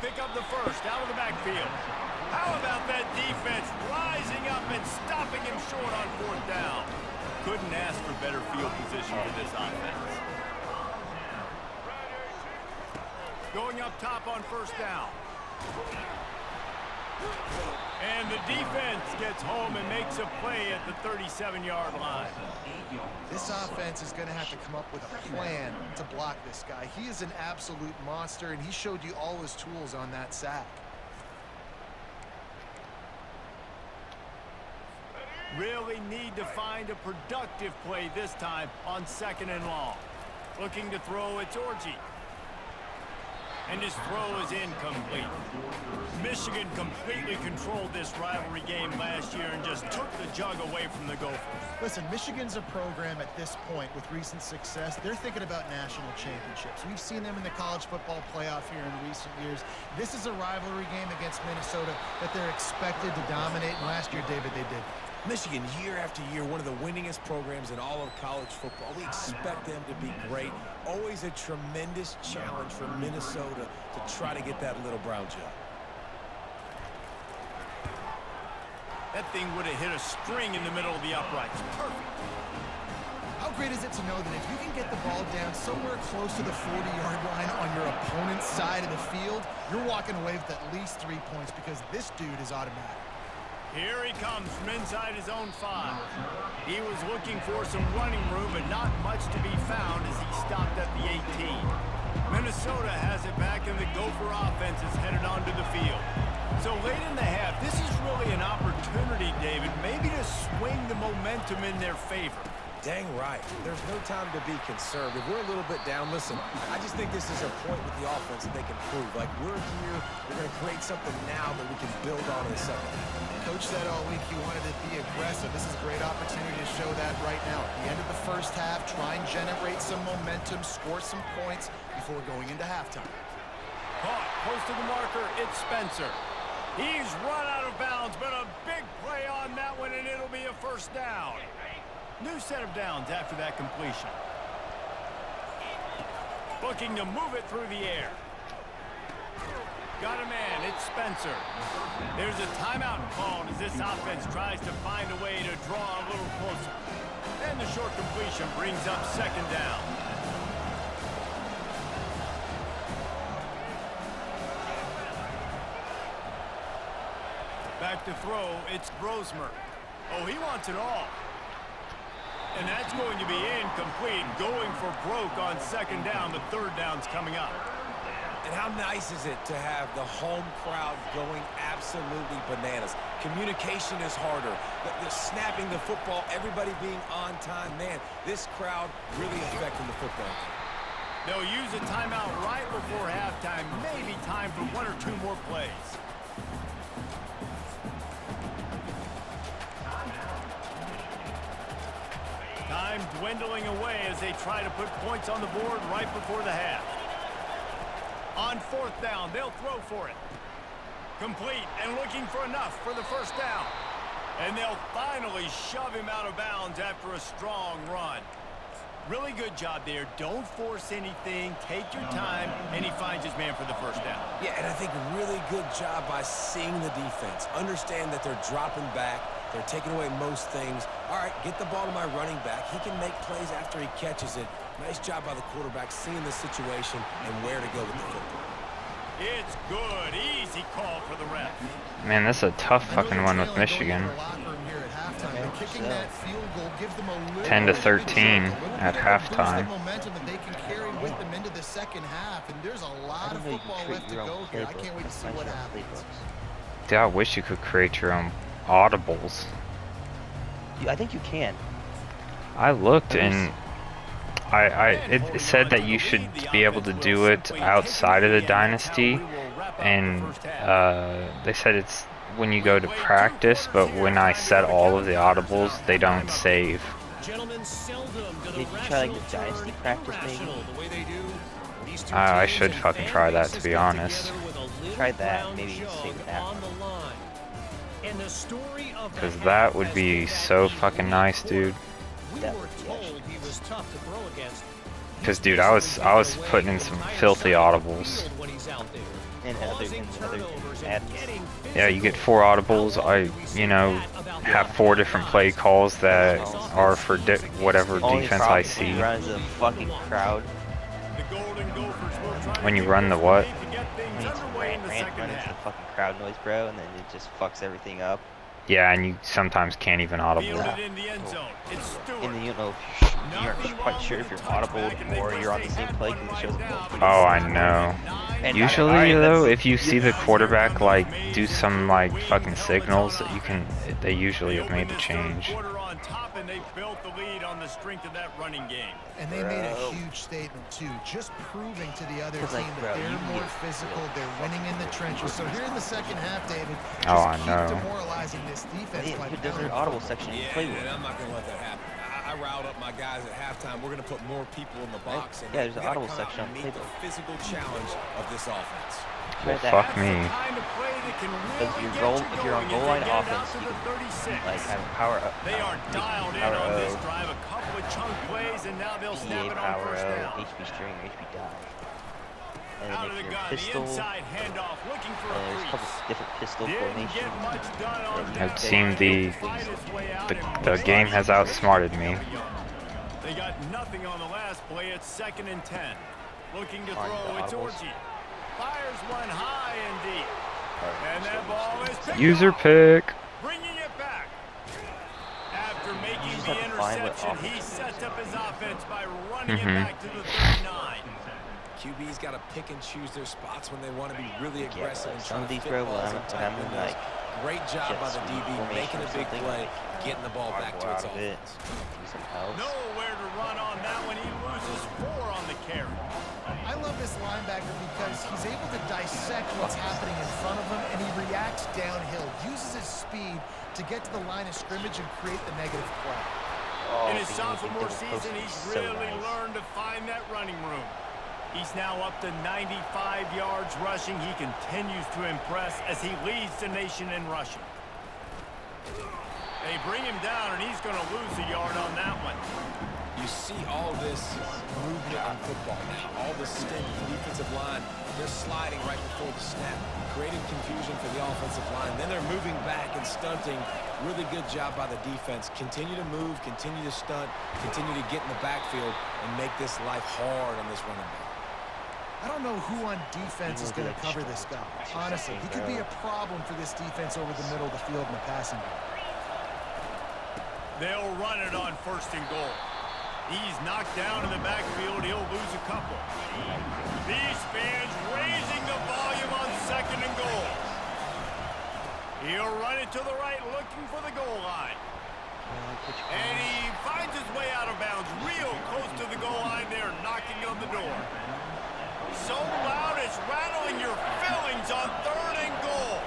pick up the first out of the backfield. How about that defense rising up and stopping him short on fourth down? Couldn't ask for better field position for this offense. Going up top on first down. And the defense gets home and makes a play at the 37-yard line. This offense is going to have to come up with a plan to block this guy. He is an absolute monster, and he showed you all his tools on that sack. Really need to find a productive play this time on 2nd and long. Looking to throw, it's Orji. And his throw is incomplete. Michigan completely controlled this rivalry game last year and just took the jug away from the Gophers. Listen, Michigan's a program at this point with recent success. They're thinking about national championships. We've seen them in the college football playoff here in recent years. This is a rivalry game against Minnesota that they're expected to dominate. And last year, David, they did. Michigan, year after year, one of the winningest programs in all of college football. We expect them to be great. Always a tremendous challenge for Minnesota to try to get that little brown jug. That thing would have hit a string in the middle of the uprights. Perfect. How great is it to know that if you can get the ball down somewhere close to the 40-yard line on your opponent's side of the field, you're walking away with at least 3 points because this dude is automatic. Here he comes from inside his own 5. He was looking for some running room, but not much to be found as he stopped at the 18. Minnesota has it back, and the Gopher offense is headed onto the field. So late in the half, this is really an opportunity, David, maybe to swing the momentum in their favor. Dang right. There's no time to be conservative. We're a little bit down. Listen, I just think this is a point with the offense that they can prove. Like, we're here, we're going to create something now that we can build on in the second half. Coach said all week he wanted to be aggressive. This is a great opportunity to show that right now. At the end of the first half, try and generate some momentum, score some points before going into halftime. Caught, close to the marker, it's Spencer. He's run out of bounds, but a big play on that one, and it'll be a first down. New set of downs after that completion. Looking to move it through the air. Got a man, it's Spencer. There's a timeout called as this offense tries to find a way to draw a little closer. And the short completion brings up 2nd down. Back to throw, it's Brosmer. Oh, he wants it all. And that's going to be incomplete. Going for broke on 2nd down. The 3rd down's coming up. And how nice is it to have the home crowd going absolutely bananas? Communication is harder. The snapping the football, everybody being on time. Man, this crowd really affecting the football game. They'll use a timeout right before halftime. Maybe time for 1 or 2 more plays. Time dwindling away as they try to put points on the board right before the half. On 4th down, they'll throw for it. Complete and looking for enough for the first down. And they'll finally shove him out of bounds after a strong run. Really good job there. Don't force anything. Take your time. And he finds his man for the first down. Yeah, and I think really good job by seeing the defense. Understand that they're dropping back. They're taking away most things. All right, get the ball to my running back. He can make plays after he catches it. Nice job by the quarterback seeing the situation and where to go with the football. It's good. Easy call for the ref. Man, this is a tough fucking one with Michigan. 10-13 at halftime. Momentum that they can carry with them into the second half, and there's a lot of football left to go here. I can't wait to see what happens. Dude, I wish you could create your own audibles. I think you can. I looked and it said that you should be able to do it outside of the Dynasty, and they said it's when you go to practice, but when I set all of the audibles, they don't save. Did you try like the Dynasty practice maybe? I should fucking try that, to be honest. Try that, maybe save that. Because that would be so fucking nice, dude. Because, dude, I was putting in some filthy audibles. And other ads. Yeah, you get 4 audibles. I, have 4 different play calls that are for whatever Only defense problem I is when see. you run as a fucking crowd. When you run the what? When you run into the fucking crowd noise, bro, and then it just fucks everything up. Yeah, and you sometimes can't even audible. Yeah. And then you don't know if you're quite sure if you're audible or you're on the same play because it shows up. Oh, I know. And Usually, though, if you see the quarterback do some fucking signals, they usually have made the change. And they made a huge statement too, just proving to the other team that they're more physical, they're winning in the trenches. So here in the second half, David, just keep demoralizing this defense. If it does their audible section, you play with it. I'm not going to let that happen. I riled up my guys at halftime. We're going to put more people in the box. And yeah, there's an audible section on meet the physical challenge of this offense. Well, fuck me. Because if you're on goal line offense, you can have power up. They are dialed in on this drive. A couple of chunk plays, and now they'll snap it on first down. HP string, HP die. And Out then of the if gun, you're pistol, the inside handoff, looking for a there's a couple different pistol formations. It seemed the game has outsmarted me. They got nothing on the last play. It's 2nd and 10. Looking to throw. It's Orchie. Fires one high and deep. And that ball is picked User off. pick. Bringing it back. After making the interception, he sets up his offense by running it back to the 39. QB's got to pick and choose their spots when they want to be really aggressive. And some of these, bro, when I'm in great job by the DB making a big play, getting the ball back to its offense. Nowhere to run on that one. He loses 4 on the carry. I love this linebacker because he's able to dissect what's happening in front of him, and he reacts downhill, uses his speed to get to the line of scrimmage and create the negative play. In his sophomore season, he's really learned to find that running room. He's now up to 95 yards rushing. He continues to impress as he leads the nation in rushing. They bring him down, and he's going to lose a yard on that one. You see all this movement in football now. All the stint, the defensive line, they're sliding right before the snap, creating confusion for the offensive line. Then they're moving back and stunting. Really good job by the defense. Continue to move, continue to stunt, continue to get in the backfield, and make this life hard on this running back. I don't know who on defense is going to cover this guy. Honestly, he could be a problem for this defense over the middle of the field in the passing game. They'll run it on 1st and goal. He's knocked down in the backfield. He'll lose a couple. These fans raising the volume on 2nd and goal. He'll run it to the right, looking for the goal line. And he finds his way out of bounds, real close to the goal line there, knocking on the door. So loud it's rattling your fillings on 3rd and goal.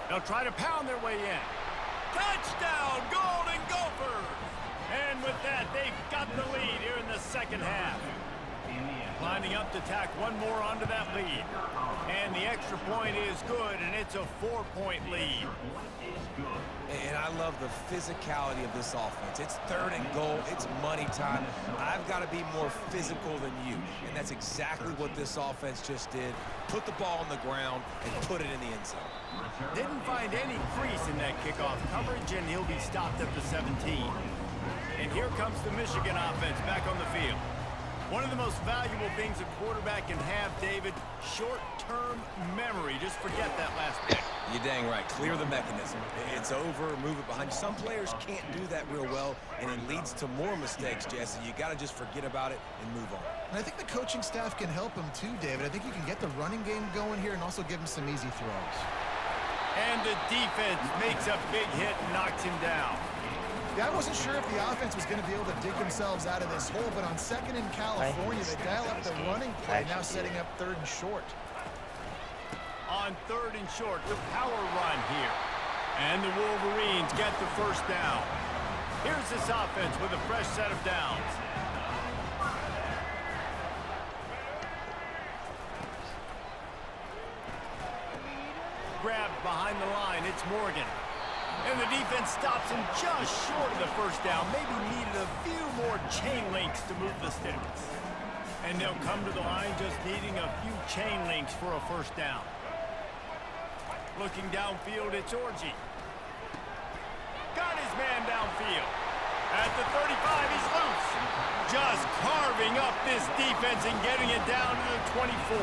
They'll try to pound their way in. Touchdown, Golden Gophers! And with that, they've got the lead here in the 2nd half. Lining up to tack one more onto that lead. And the extra point is good, and it's a 4-point lead. And I love the physicality of this offense. It's 3rd and goal. It's money time. I've got to be more physical than you. And that's exactly what this offense just did. Put the ball on the ground and put it in the end zone. Didn't find any crease in that kickoff coverage, and he'll be stopped at the 17. And here comes the Michigan offense back on the field. One of the most valuable things a quarterback can have, David, short-term memory. Just forget that last pick. You're dang right. Clear the mechanism. It's over. Move it behind you. Some players can't do that real well, and it leads to more mistakes, Jesse. You got to just forget about it and move on. And I think the coaching staff can help him too, David. I think you can get the running game going here and also give him some easy throws. And the defense makes a big hit and knocks him down. Yeah, I wasn't sure if the offense was going to be able to dig themselves out of this hole, but on 2nd in California, they dial up the running play, now setting up 3rd and short. On 3rd and short, the power run here. And the Wolverines get the 1st down. Here's this offense with a fresh set of downs. Grabbed behind the line, it's Morgan. And the defense stops him just short of the 1st down. Maybe needed a few more chain links to move the sticks. And they'll come to the line just needing a few chain links for a first down. Looking downfield, it's Orji. Got his man downfield. At the 35, he's loose. Just carving up this defense and getting it down to the 24.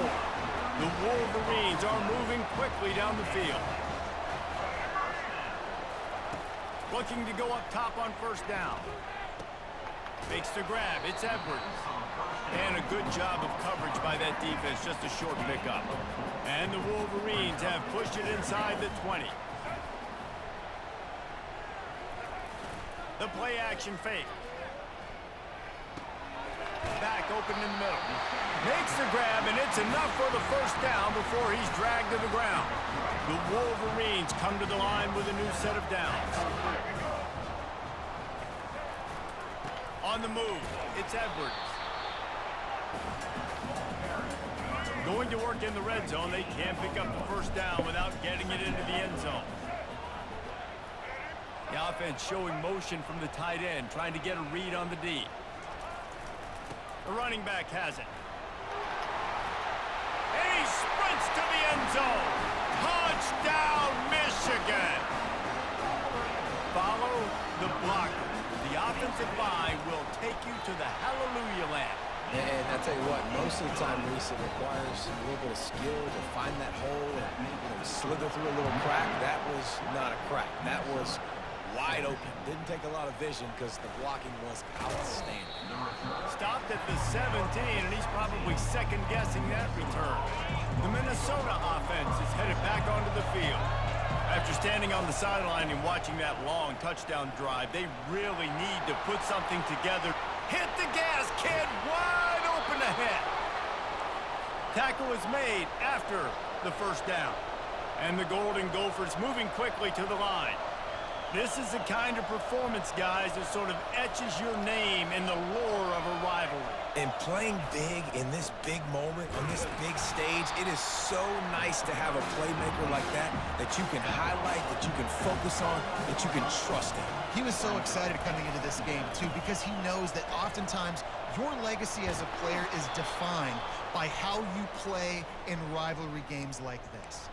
The Wolverines are moving quickly down the field. Looking to go up top on first down. Makes the grab. It's Edwards. And a good job of coverage by that defense. Just a short pickup. And the Wolverines have pushed it inside the 20. The play action fake. Back open in the middle. Makes the grab, and it's enough for the first down before he's dragged to the ground. The Wolverines come to the line with a new set of downs. On the move, it's Edwards. Going to work in the red zone. They can't pick up the first down without getting it into the end zone. The offense showing motion from the tight end, trying to get a read on the D. The running back has it. And he sprints to the end zone. Touchdown, Michigan. Follow the blockers. The offensive line will take you to the hallelujah land. And I tell you what, most of the time, Reese, it requires a little bit of skill to find that hole and slither through a little crack. That was not a crack. That was wide open. Didn't take a lot of vision because the blocking was outstanding. Stopped at the 17, and he's probably second-guessing that return. The Minnesota offense is headed back onto the field. After standing on the sideline and watching that long touchdown drive, they really need to put something together. Hit the gas, kid! Wide open ahead. Tackle is made after the first down. And the Golden Gophers moving quickly to the line. This is the kind of performance, guys, that sort of etches your name in the lore of a rivalry. And playing big in this big moment, on this big stage, it is so nice to have a playmaker like that you can highlight, that you can focus on, that you can trust in. He was so excited coming into this game, too, because he knows that oftentimes your legacy as a player is defined by how you play in rivalry games like this.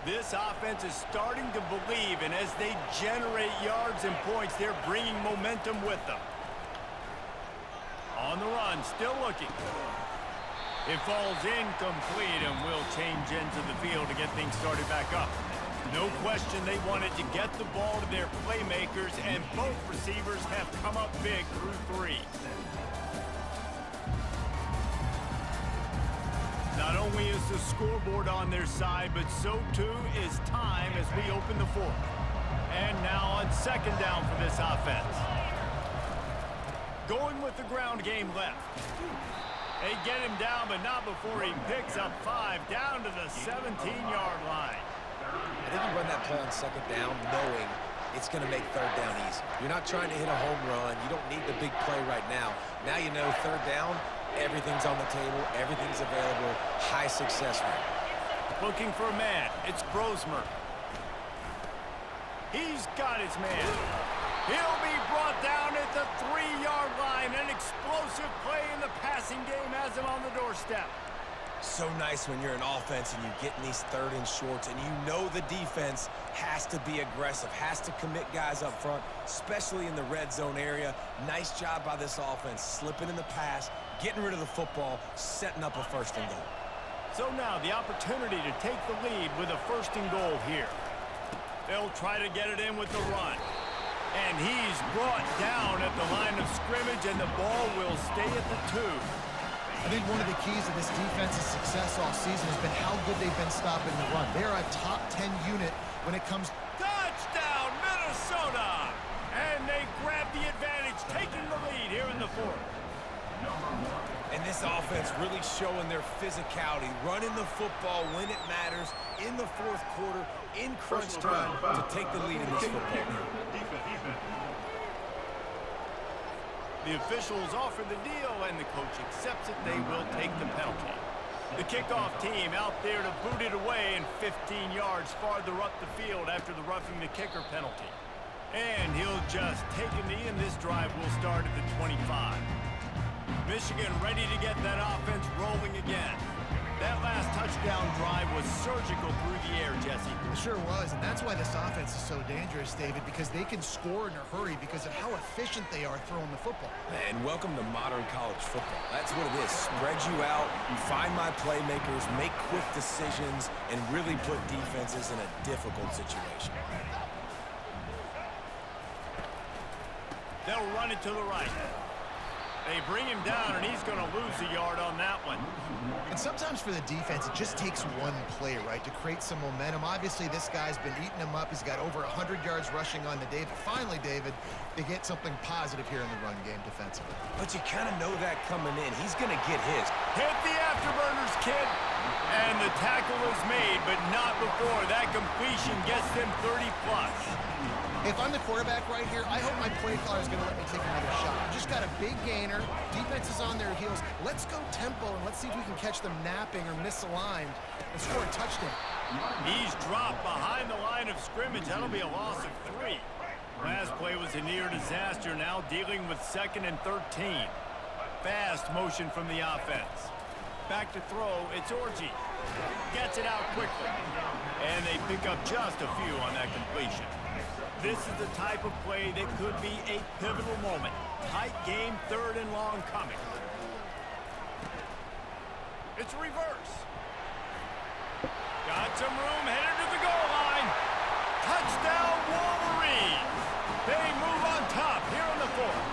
This offense is starting to believe, and as they generate yards and points, they're bringing momentum with them. On the run, still looking. It falls incomplete, and will change ends of the field to get things started back up. No question they wanted to get the ball to their playmakers, and both receivers have come up big through three. Not only is the scoreboard on their side, but so too is time as we open the fourth. And now on second down for this offense. Going with the ground game left. They get him down, but not before he picks up 5 down to the 17-yard line. I think you run that play on second down knowing it's going to make third down easy. You're not trying to hit a home run. You don't need the big play right now. Now you know third down, everything's on the table, everything's available, high success rate. Looking for a man, it's Brosmer. He's got his man. He'll be brought down at the 3-yard line. An explosive play in the passing game has him on the doorstep. So nice when you're an offense and you get in these third and shorts and you know the defense has to be aggressive, has to commit guys up front, especially in the red zone area. Nice job by this offense, slipping in the pass, getting rid of the football, setting up a first and goal. So now the opportunity to take the lead with a first and goal here. They'll try to get it in with the run. And he's brought down at the line of scrimmage, and the ball will stay at the 2. I think one of the keys to this defense's success all season has been how good they've been stopping the run. They're a top 10 unit when it comes. Touchdown, Minnesota! And they grab the advantage, taking the lead here in the fourth. And this offense really showing their physicality, running the football when it matters, in the fourth quarter, in crunch time, to take the lead in this football game. The officials offer the deal, and the coach accepts it. They will take the penalty. The kickoff team out there to boot it away, and 15 yards farther up the field after the roughing the kicker penalty. And he'll just take a knee, and this drive will start at the 25. Michigan ready to get that offense rolling again. That last touchdown drive was surgical through the air, Jesse. It sure was, and that's why this offense is so dangerous, David, because they can score in a hurry because of how efficient they are throwing the football. And welcome to modern college football. That's what it is. Spread you out, find my playmakers, make quick decisions, and really put defenses in a difficult situation. They'll run it to the right. They bring him down, and he's going to lose a yard on that one. And sometimes for the defense, it just takes one play, right, to create some momentum. Obviously, this guy's been eating him up. He's got over 100 yards rushing on the day. But finally, David, they get something positive here in the run game defensively. But you kind of know that coming in. He's going to get his. Hit the afterburners, kid. And the tackle is made, but not before. That completion gets them 30-plus. If I'm the quarterback right here, I hope my play caller is going to let me take another shot. I've just got a big gainer. Defense is on their heels. Let's go tempo, and let's see if we can catch them napping or misaligned and score a touchdown. He's dropped behind the line of scrimmage. That'll be a loss of 3. Last play was a near disaster. Now dealing with 2nd and 13. Fast motion from the offense. Back to throw. It's Orji. Gets it out quickly. And they pick up just a few on that completion. This is the type of play that could be a pivotal moment. Tight game, 3rd and long coming. It's reverse. Got some room, headed to the goal line. Touchdown, Wolverines. They move on top here in the 4th.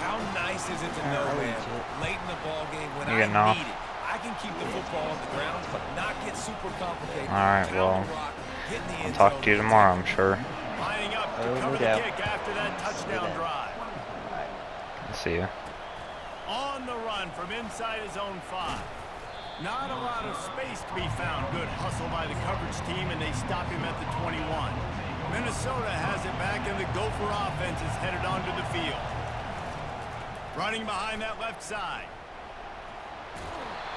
How nice is it to know, man, late in the ball game when I need it, I can keep the football on the ground, but not get super complicated. All right, well, I'll talk to you tomorrow, I'm sure. Lining up to cover the kick after that touchdown drive. See ya. On the run from inside his own 5. Not a lot of space to be found. Good hustle by the coverage team, and they stop him at the 21. Minnesota has it back, and the Gopher offense is headed onto the field. Running behind that left side.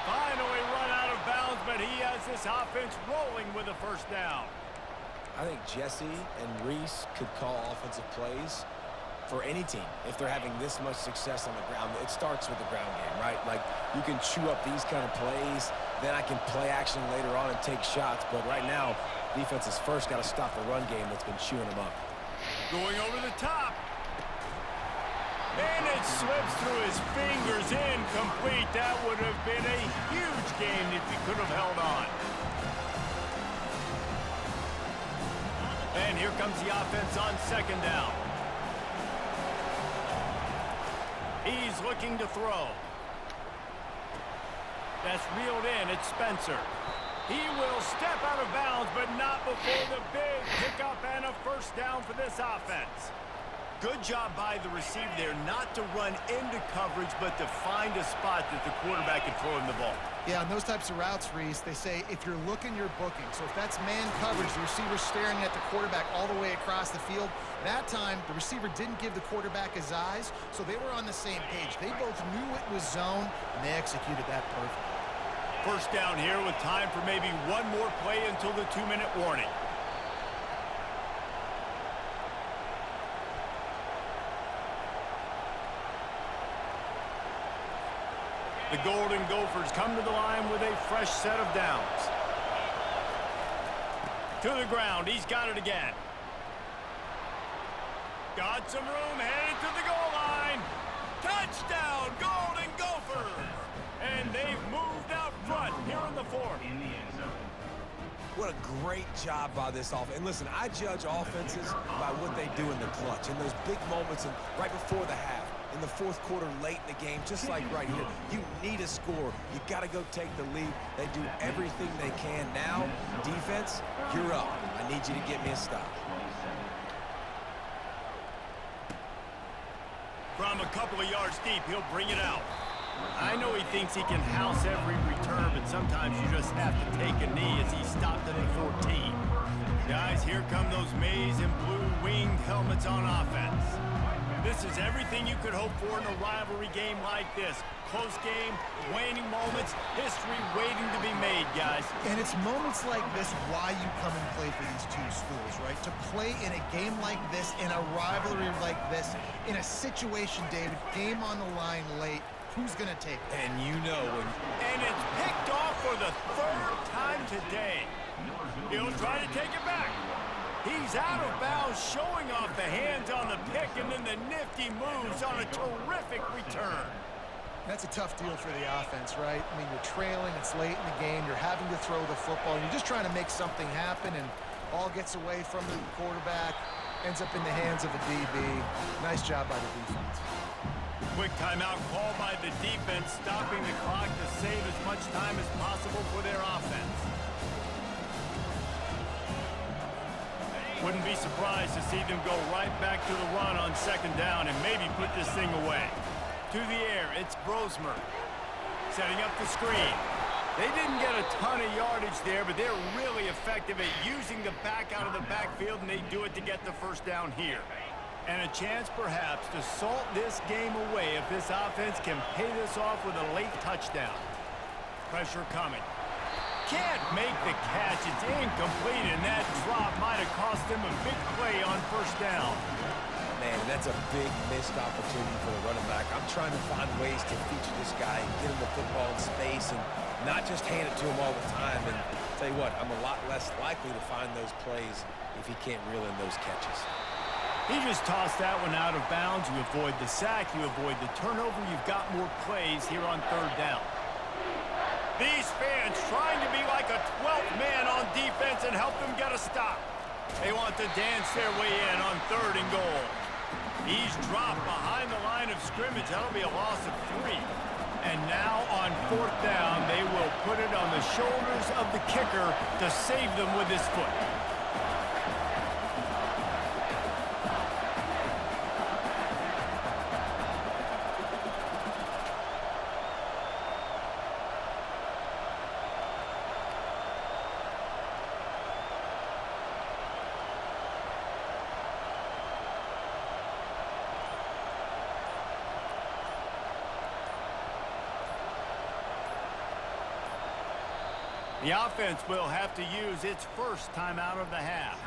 Finally run out of bounds, but he has this offense rolling with a 1st down. I think Jesse and Reese could call offensive plays for any team if they're having this much success on the ground. It starts with the ground game, right? Like, you can chew up these kind of plays, then I can play action later on and take shots. But right now, defense has first got to stop the run game that's been chewing them up. Going over the top. And it slips through his fingers, incomplete. That would have been a huge game if he could have held on. And here comes the offense on 2nd down. He's looking to throw. That's reeled in. It's Spencer. He will step out of bounds, but not before the big pickup and a 1st down for this offense. Good job by the receiver there not to run into coverage, but to find a spot that the quarterback can throw him the ball. Yeah, on those types of routes, Reese, they say if you're looking, you're booking. So if that's man coverage, the receiver's staring at the quarterback all the way across the field. That time, the receiver didn't give the quarterback his eyes, so they were on the same page. They both knew it was zone, and they executed that perfectly. 1st down here with time for maybe one more play until the 2-minute warning. The Golden Gophers come to the line with a fresh set of downs. To the ground. He's got it again. Got some room. Headed to the goal line. Touchdown, Golden Gophers. And they've moved out front here in the 4th. What a great job by this offense. And listen, I judge offenses by what they do in the clutch, in those big moments and right before the half, in the 4th quarter, late in the game, just like right here. You need a score. You got to go take the lead. They do everything they can. Now, defense, you're up. I need you to get me a stop. From a couple of yards deep, he'll bring it out. I know he thinks he can house every return, but sometimes you just have to take a knee as he stopped at the 14. Guys, here come those maize and blue winged helmets on offense. This is everything you could hope for in a rivalry game like this. Close game, waning moments, history waiting to be made, guys. And it's moments like this why you come and play for these two schools, right? To play in a game like this, in a rivalry like this, in a situation, David, game on the line late, who's going to take it? And you know when... And it's picked off for the third time today. He'll try to take it back. He's out of bounds, showing off the hands on the pick, and then the nifty moves on a terrific return. That's a tough deal for the offense, right? I mean, you're trailing, it's late in the game, you're having to throw the football, you're just trying to make something happen, and all gets away from the quarterback, ends up in the hands of a DB. Nice job by the defense. Quick timeout called by the defense, stopping the clock to save as much time as possible for their offense. Wouldn't be surprised to see them go right back to the run on second down and maybe put this thing away. To the air, it's Brosmer. Setting up the screen. They didn't get a ton of yardage there, but they're really effective at using the back out of the backfield, and they do it to get the first down here. And a chance, perhaps, to salt this game away if this offense can pay this off with a late touchdown. Pressure coming. Can't make the catch. It's incomplete, and that drop might have cost them a big play on first down. Man, that's a big missed opportunity for the running back. I'm trying to find ways to feature this guy and get him the football in space and not just hand it to him all the time. And tell you what, I'm a lot less likely to find those plays if he can't reel in those catches. He just tossed that one out of bounds. You avoid the sack, you avoid the turnover. You've got more plays here on third down. These fans trying to be like a 12th man on defense and help them get a stop. They want to dance their way in on third and goal. He's dropped behind the line of scrimmage. That'll be a loss of 3. And now on fourth down, they will put it on the shoulders of the kicker to save them with his foot. The offense will have to use its first timeout of the half.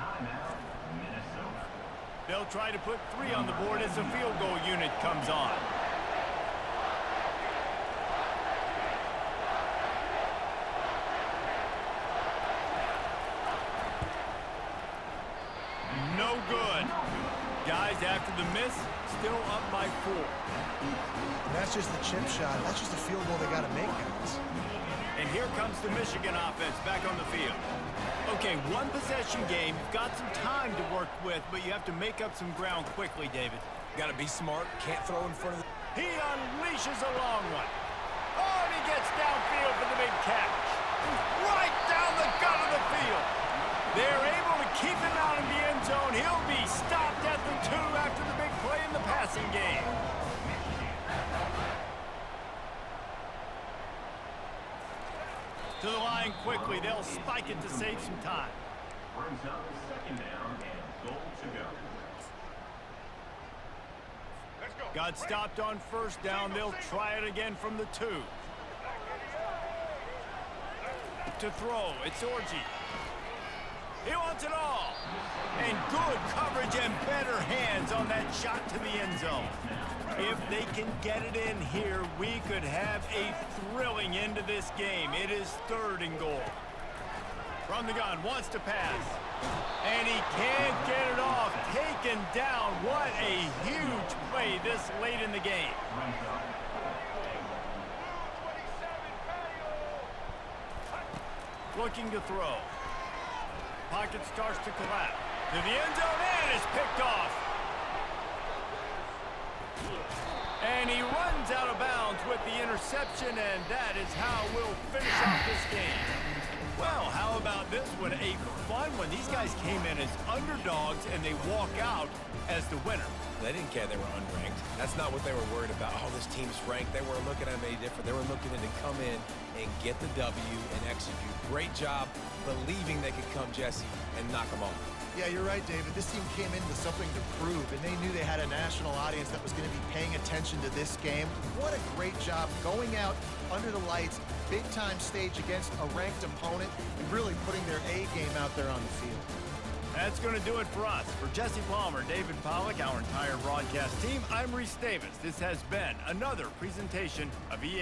They'll try to put 3 on the board as the field goal unit comes on. No good. Guys, after the miss, still up by 4. That's just the chip shot. That's just a field goal they got to make, guys. And here comes the Michigan offense back on the field. Okay, one possession game. You've got some time to work with, but you have to make up some ground quickly, David. Got to be smart. Can't throw in front of the... He unleashes a long one. Oh, and he gets downfield for the big catch. Right down the gut of the field. They're able to keep him out in the end zone. He'll be stopped at the 2 after the big play in the passing game. To the line quickly. They'll spike it to save some time. Brings up second down and goal to go. Got stopped on first down. They'll try it again from the 2. To throw, it's Orji. He wants it all. And good coverage and better hands on that shot to the end zone. If they can get it in here, we could have a thrilling end to this game. It is third and goal. From the gun, wants to pass. And he can't get it off. Taken down. What a huge play this late in the game. Looking to throw. Pocket starts to collapse. To the end zone and is picked off. And he runs out of bounds with the interception, and that is how we'll finish off this game. Well, how about this one? A fun one. These guys came in as underdogs, and they walk out as the winner. They didn't care they were unranked. That's not what they were worried about. Oh, this team's ranked. They weren't looking at them any different. They were looking to come in and get the W and execute. Great job believing they could come, Jesse, and knock them off. Yeah, you're right, David. This team came in with something to prove, and they knew they had a national audience that was going to be paying attention to this game. What a great job going out under the lights, big-time stage against a ranked opponent, and really putting their A game out there on the field. That's going to do it for us. For Jesse Palmer, David Pollack, our entire broadcast team, I'm Reese Davis. This has been another presentation of EA